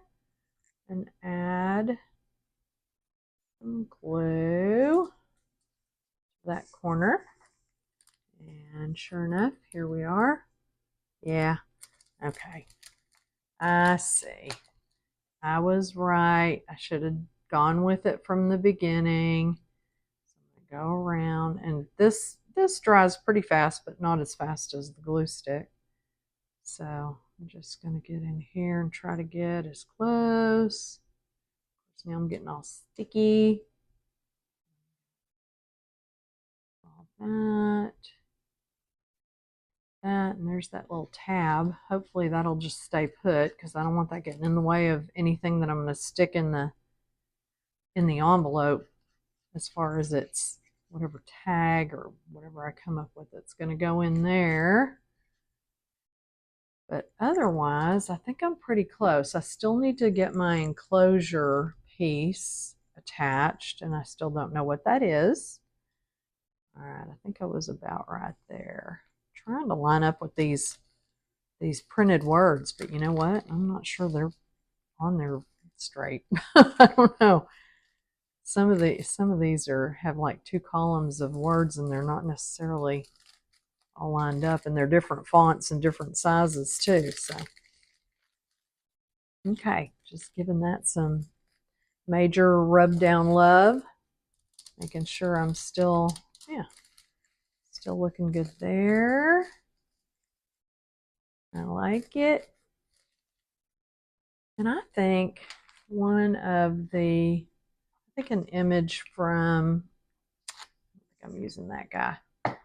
and add some glue to that corner. And sure enough, here we are. Yeah, okay. I see. I was right. I should have gone with it from the beginning. So I'm going to go around, and this dries pretty fast, but not as fast as the glue stick. So I'm just going to get in here and try to get as close. Now I'm getting all sticky. All that, and there's that little tab. Hopefully that'll just stay put because I don't want that getting in the way of anything that I'm going to stick in the envelope, as far as its whatever tag or whatever I come up with that's going to go in there. But otherwise, I think I'm pretty close. I still need to get my enclosure piece attached, and I still don't know what that is. All right, I think I was about right there. I'm trying to line up with these printed words, but you know what? I'm not sure they're on there straight. I don't know. Some of these have like 2 columns of words, and they're not necessarily all lined up, and they're different fonts and different sizes too. So okay, just giving that some major rub down love, making sure I'm still looking good there. I like it. And I think an image from, I'm using that guy. I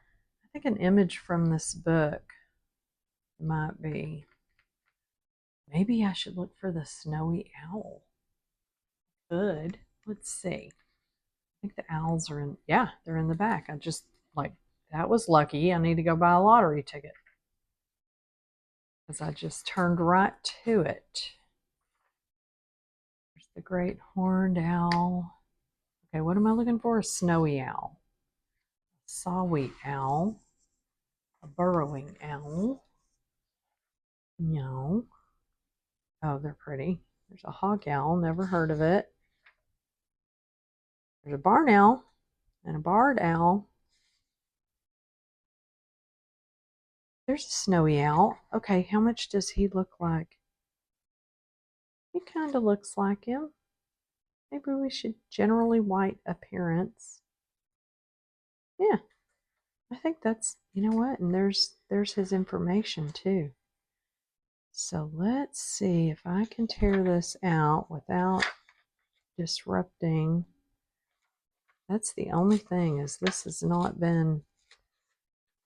think an image from this book might be, maybe I should look for the snowy owl. Good. Let's see. I think the owls are in, yeah, they're in the back. I just, that was lucky. I need to go buy a lottery ticket because I just turned right to it. There's the great horned owl. Okay, what am I looking for? A snowy owl, a saw-wheat owl, a burrowing owl. No. Oh, they're pretty. There's a hawk owl, never heard of it. There's a barn owl and a barred owl. There's a snowy owl. Okay, how much does he look like? He kind of looks like him. Maybe we should generally white appearance. Yeah, I think that's, you know what? And there's his information too. So let's see if I can tear this out without disrupting. That's the only thing, is this has not been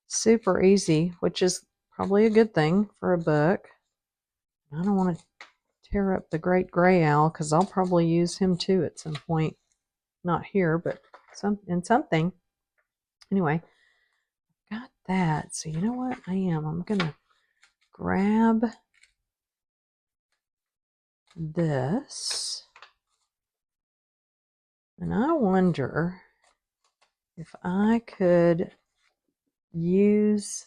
super easy, which is probably a good thing for a book. I don't want to tear up the great gray owl because I'll probably use him too at some point. Not here, but in something. Anyway, got that. So you know what I'm going to grab this. And I wonder if I could use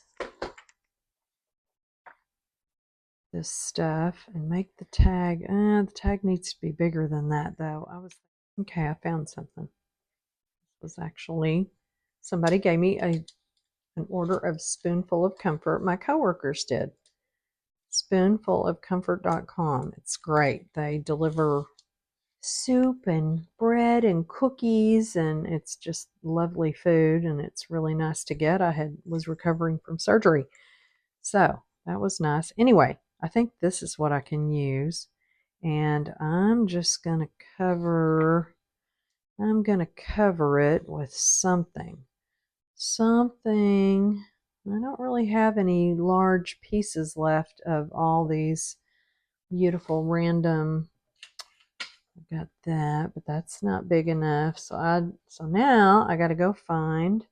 this stuff and make the tag. The tag needs to be bigger than that though. Okay, I found something. This was actually, somebody gave me an order of Spoonful of Comfort. My coworkers did. Spoonfulofcomfort.com. It's great. They deliver soup and bread and cookies, and it's just lovely food, and it's really nice to get. I was recovering from surgery, so that was nice. Anyway, I think this is what I can use, and I'm gonna cover it with something. I don't really have any large pieces left of all these beautiful random. I've got that, but that's not big enough. So now I got to go find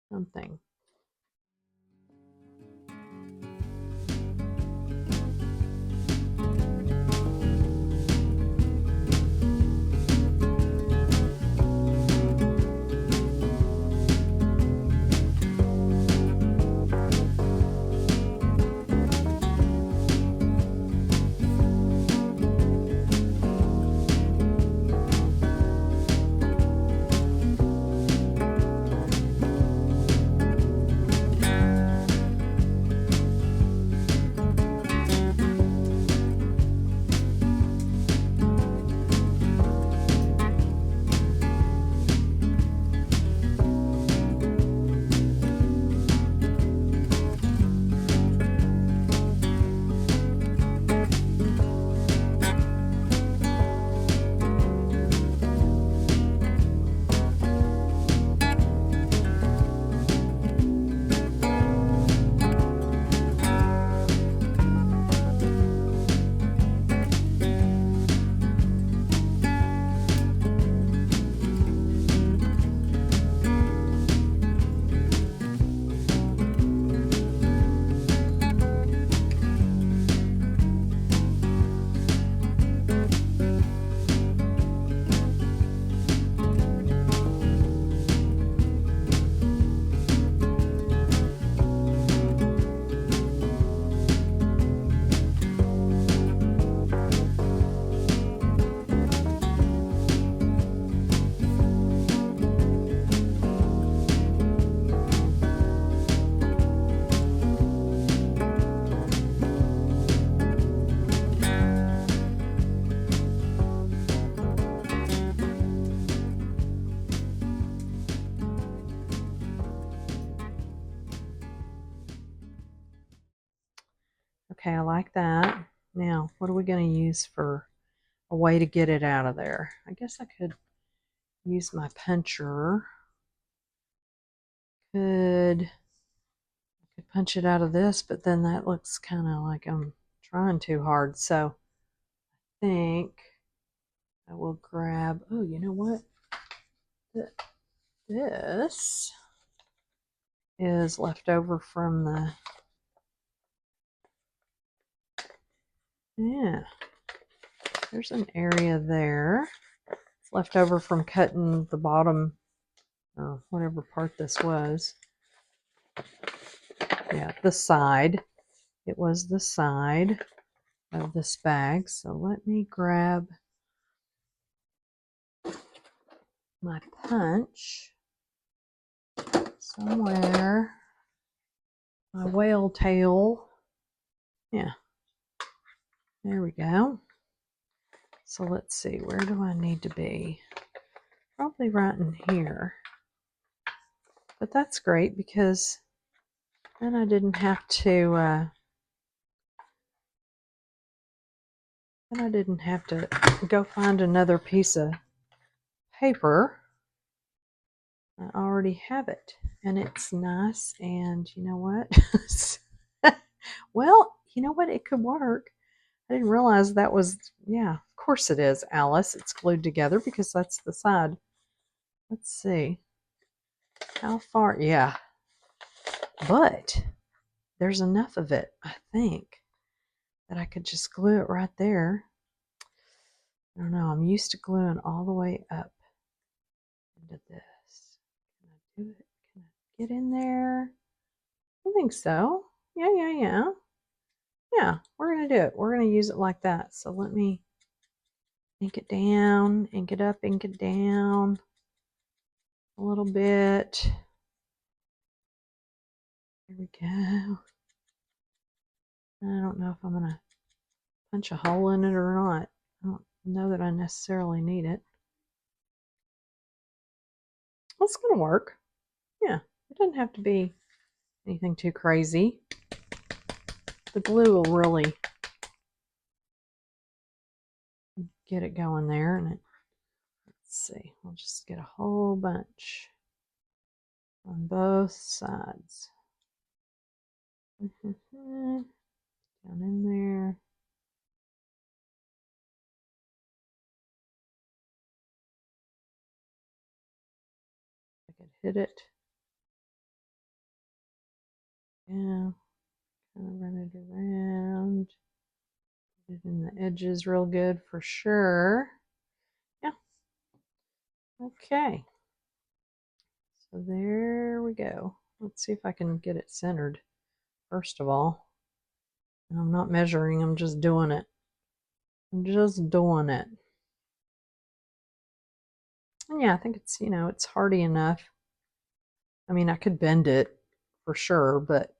something. Okay, Okay, I like that. Now, what are we going to use for a way to get it out of there? I guess I could use my puncher. Could punch it out of this, but then that looks kind of like I'm trying too hard. So I think I will grab, oh, you know what? This is left over from the, yeah, there's an area there. It's left over from cutting the bottom or whatever part this was. Yeah, the side. It was the side of this bag. So let me grab my punch somewhere. My whale tail. Yeah, there we go. So let's see, where do I need to be? Probably right in here. But that's great because then I didn't have to go find another piece of paper. I already have it and it's nice, and you know what? Well, you know what? It could work. I didn't realize that was, yeah, of course it is, Alice. It's glued together because that's the side. Let's see. How far? Yeah. But there's enough of it, I think, that I could just glue it right there. I don't know. I'm used to gluing all the way up into this. Can I do it? Can I get in there? I think so. Yeah. Yeah, we're going to do it. We're going to use it like that. So let me ink it down, ink it up, ink it down a little bit. Here we go. I don't know if I'm going to punch a hole in it or not. I don't know that I necessarily need it. It's going to work. Yeah, it doesn't have to be anything too crazy. The glue will really get it going there. And let's see, we'll just get a whole bunch on both sides. Down in there. I could hit it. Yeah, kind of run it around. Get it in the edges real good for sure. Yeah. Okay. So there we go. Let's see if I can get it centered, first of all. I'm not measuring, I'm just doing it. I'm just doing it. And yeah, I think it's, it's hardy enough. I mean, I could bend it for sure, but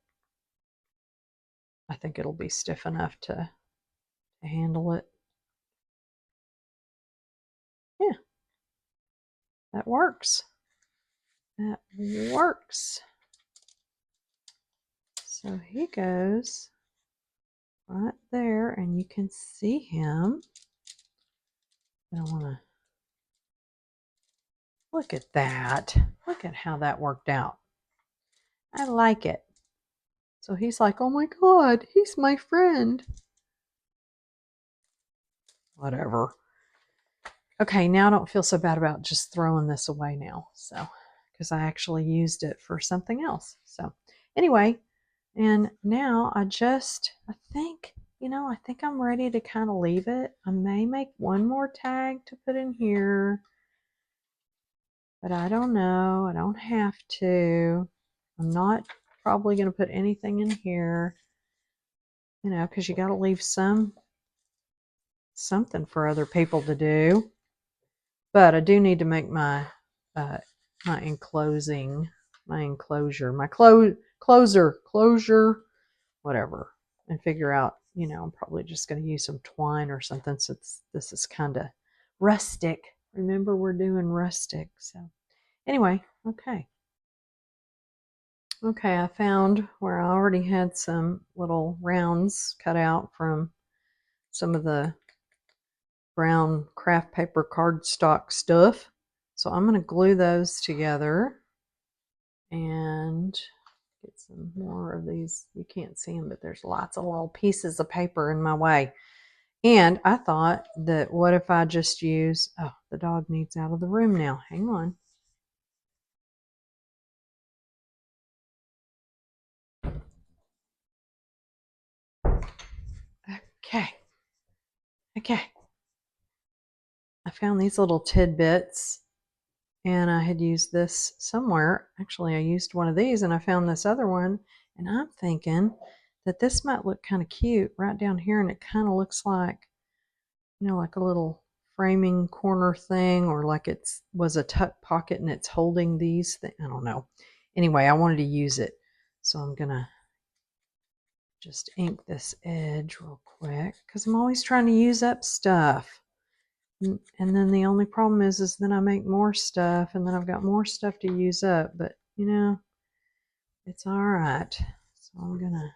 I think it'll be stiff enough to handle it. Yeah, that works. That works. So he goes right there, and you can see him. I want to look at that. Look at how that worked out. I like it. So he's like, oh my God, he's my friend. Whatever. Okay, now I don't feel so bad about just throwing this away now. So, because I actually used it for something else. So, anyway, and now I think, I think I'm ready to kind of leave it. I may make one more tag to put in here, but I don't know. I don't have to. I'm not probably going to put anything in here, because you got to leave something for other people to do. But I do need to make my my enclosure, my closure, whatever, and figure out, I'm probably just going to use some twine or something since this is kind of rustic. Remember, we're doing rustic. So anyway, okay. Okay, I found where I already had some little rounds cut out from some of the brown craft paper cardstock stuff. So I'm going to glue those together and get some more of these. You can't see them, but there's lots of little pieces of paper in my way. And I thought that what if I just use, oh, the dog needs out of the room now. Hang on. Okay. Okay. I found these little tidbits and I had used this somewhere. Actually, I used one of these and I found this other one. And I'm thinking that this might look kind of cute right down here. And it kind of looks like, like a little framing corner thing, or like it's was a tuck pocket and it's holding these things. I don't know. Anyway, I wanted to use it. So I'm going to just ink this edge real quick because I'm always trying to use up stuff. And then the only problem is then I make more stuff and then I've got more stuff to use up, but it's all right. So I'm gonna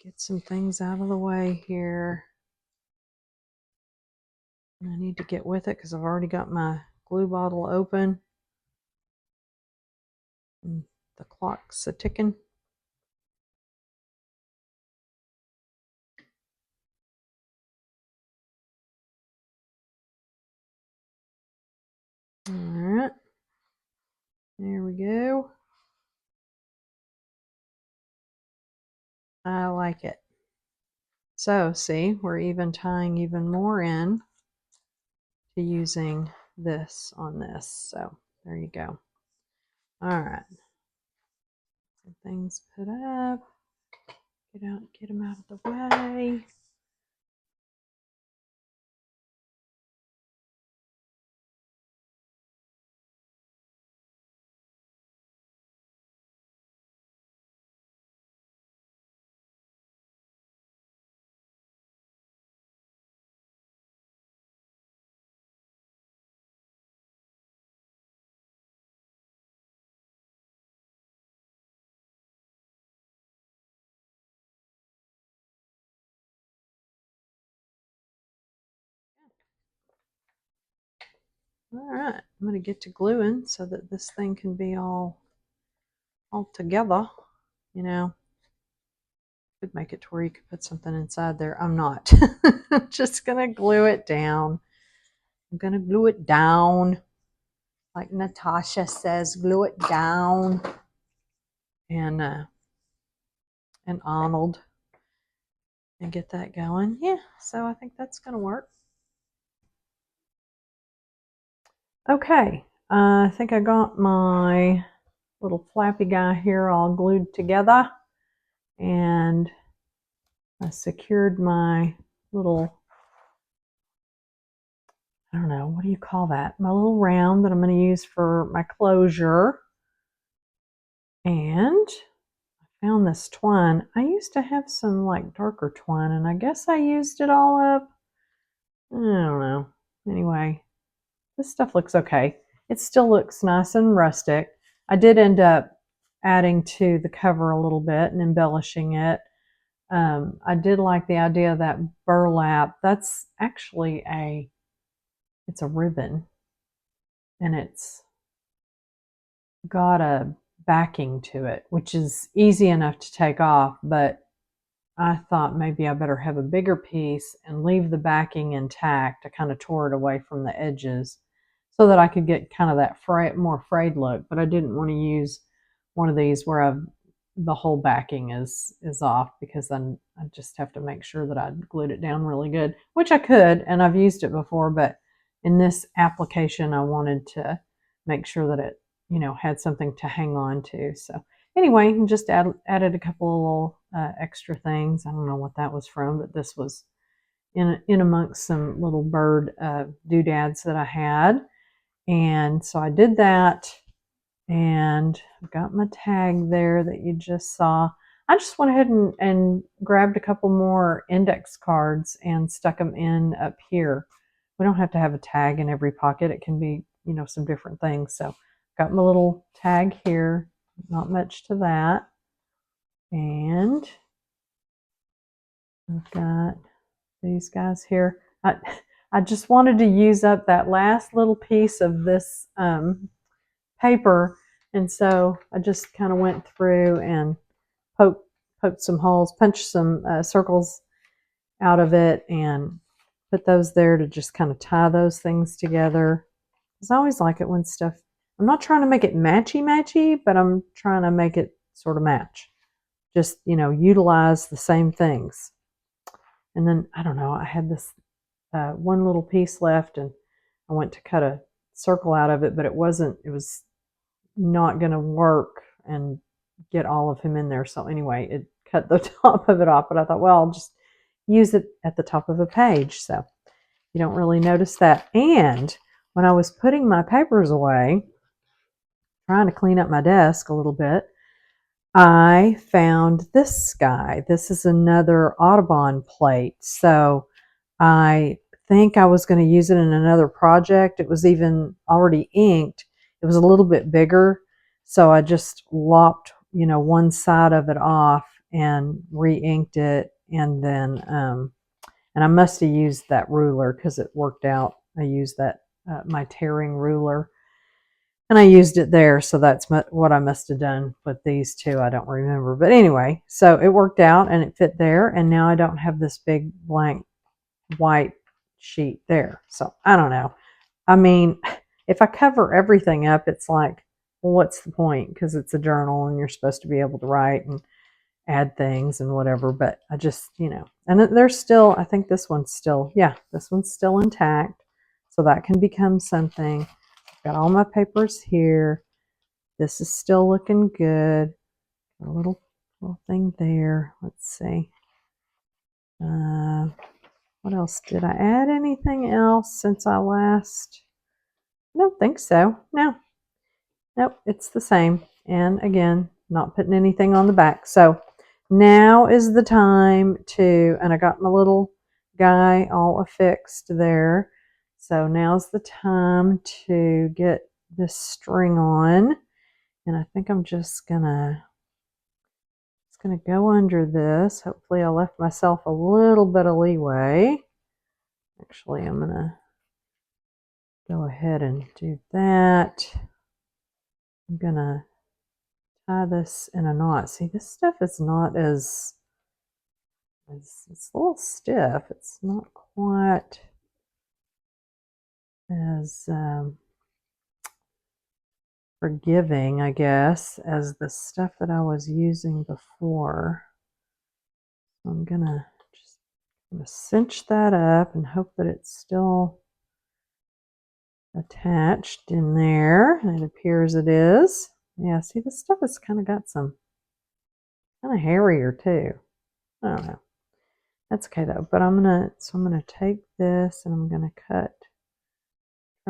get some things out of the way here. And I need to get with it because I've already got my glue bottle open. And the clock's a ticking. All right. There we go. I like it. So see, we're even tying even more in to using this on this. So there you go. All right. Some things put up. Get them out of the way. All right, I'm going to get to gluing so that this thing can be all together. Could make it to where you could put something inside there. I'm not. I'm just going to glue it down. I'm going to glue it down. Like Natasha says, glue it down. And Arnold. And get that going. Yeah, so I think that's going to work. Okay, I think I got my little flappy guy here all glued together, and I secured my little, I don't know, what do you call that? My little round that I'm going to use for my closure. And I found this twine. I used to have some like darker twine, and I guess I used it all up. I don't know. Anyway, this stuff looks okay. It still looks nice and rustic. I did end up adding to the cover a little bit and embellishing it. I did like the idea of that burlap. That's actually it's a ribbon, and it's got a backing to it, which is easy enough to take off, but I thought maybe I better have a bigger piece and leave the backing intact. I kind of tore it away from the edges so that I could get kind of that more frayed look, but I didn't want to use one of these where the whole backing is off, because then I just have to make sure that I glued it down really good, which I could, and I've used it before, but in this application I wanted to make sure that it had something to hang on to. So anyway, just added a couple of little extra things. I don't know what that was from, but this was in amongst some little bird doodads that I had. And so I did that, and I've got my tag there that you just saw. I just went ahead and grabbed a couple more index cards and stuck them in up here. We don't have to have a tag in every pocket. It can be, some different things. So got my little tag here not much to that. And I've got these guys here. I just wanted to use up that last little piece of this paper, and so I just kind of went through and poked some holes, punched some circles out of it, and put those there to just kind of tie those things together. Because I always like it when stuff, I'm not trying to make it matchy, but I'm trying to make it sort of match. Just, utilize the same things. And then, I don't know, I had this one little piece left, and I went to cut a circle out of it, but it was not going to work and get all of him in there. So anyway, it cut the top of it off, but I thought, well, I'll just use it at the top of a page. So you don't really notice that. And when I was putting my papers away, trying to clean up my desk a little bit, I found this guy. This is another Audubon plate. So I think I was going to use it in another project. It was even already inked. It was a little bit bigger. So I just lopped, one side of it off and re-inked it. And then, and I must have used that ruler because it worked out. I used that, my tearing ruler. And I used it there, so that's what I must have done with these two. I don't remember. But anyway, so it worked out and it fit there. And now I don't have this big blank white sheet there. So I don't know. I mean, if I cover everything up, it's like, well, what's the point? Because it's a journal and you're supposed to be able to write and add things and whatever. But I just, and there's still, I think this one's still, yeah, this one's still intact. So that can become something. Got all my papers here. This is still looking good. A little thing there. Let's see. What else? Did I add anything else since I last? I don't think so. No. Nope, it's the same. And again, not putting anything on the back. So now is the time to, and I got my little guy all affixed there. So now's the time to get this string on. And I think I'm just gonna go under this. Hopefully I left myself a little bit of leeway. Actually, I'm gonna go ahead and do that. I'm gonna tie this in a knot. See, this stuff is not as it's a little stiff. It's not quite as forgiving, I guess, as the stuff that I was using before. So I'm gonna cinch that up and hope that it's still attached in there. And it appears it is. Yeah, see, this stuff has kind of got some kind of hairier too. I don't know. That's okay though. But I'm gonna take this and I'm gonna try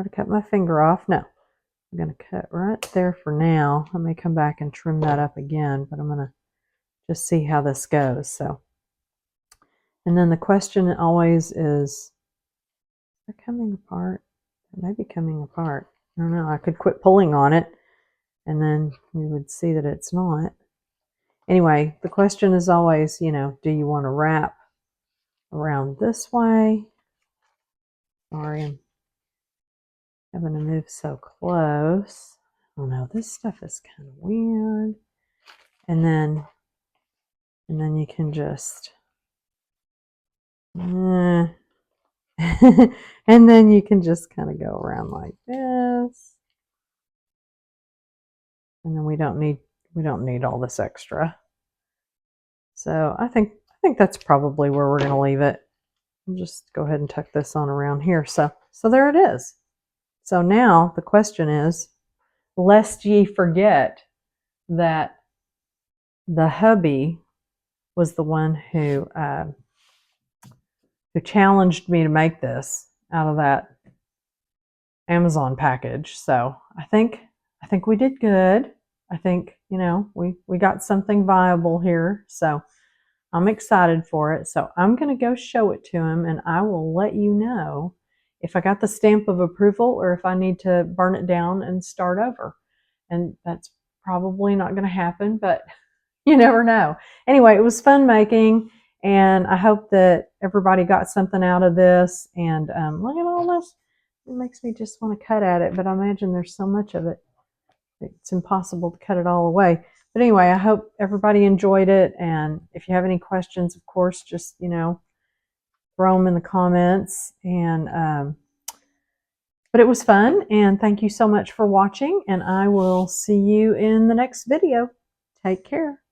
to cut my finger off. No, I'm gonna cut right there for now. I may come back and trim that up again, but I'm gonna just see how this goes. So, and then the question always is it coming apart? It may be coming apart. I don't know. I could quit pulling on it and then we would see that it's not. Anyway, the question is always, do you want to wrap around this way? Sorry, I'm having to move so close. Oh no, this stuff is kind of weird. And then you can just, and then you can just kind of go around like this. And then we don't need all this extra. So I think that's probably where we're going to leave it. I'll just go ahead and tuck this on around here. So there it is. So now the question is, lest ye forget that the hubby was the one who challenged me to make this out of that Amazon package. So I think we did good. I think, we got something viable here. So I'm excited for it. So I'm going to go show it to him and I will let you know if I got the stamp of approval or if I need to burn it down and start over. And that's probably not going to happen, but you never know. Anyway, it was fun making, and I hope that everybody got something out of this. And look at all this. It makes me just want to cut at it, but I imagine there's so much of it. It's impossible to cut it all away. But anyway, I hope everybody enjoyed it. And if you have any questions, of course, just, throw them in the comments. But it was fun. And thank you so much for watching. And I will see you in the next video. Take care.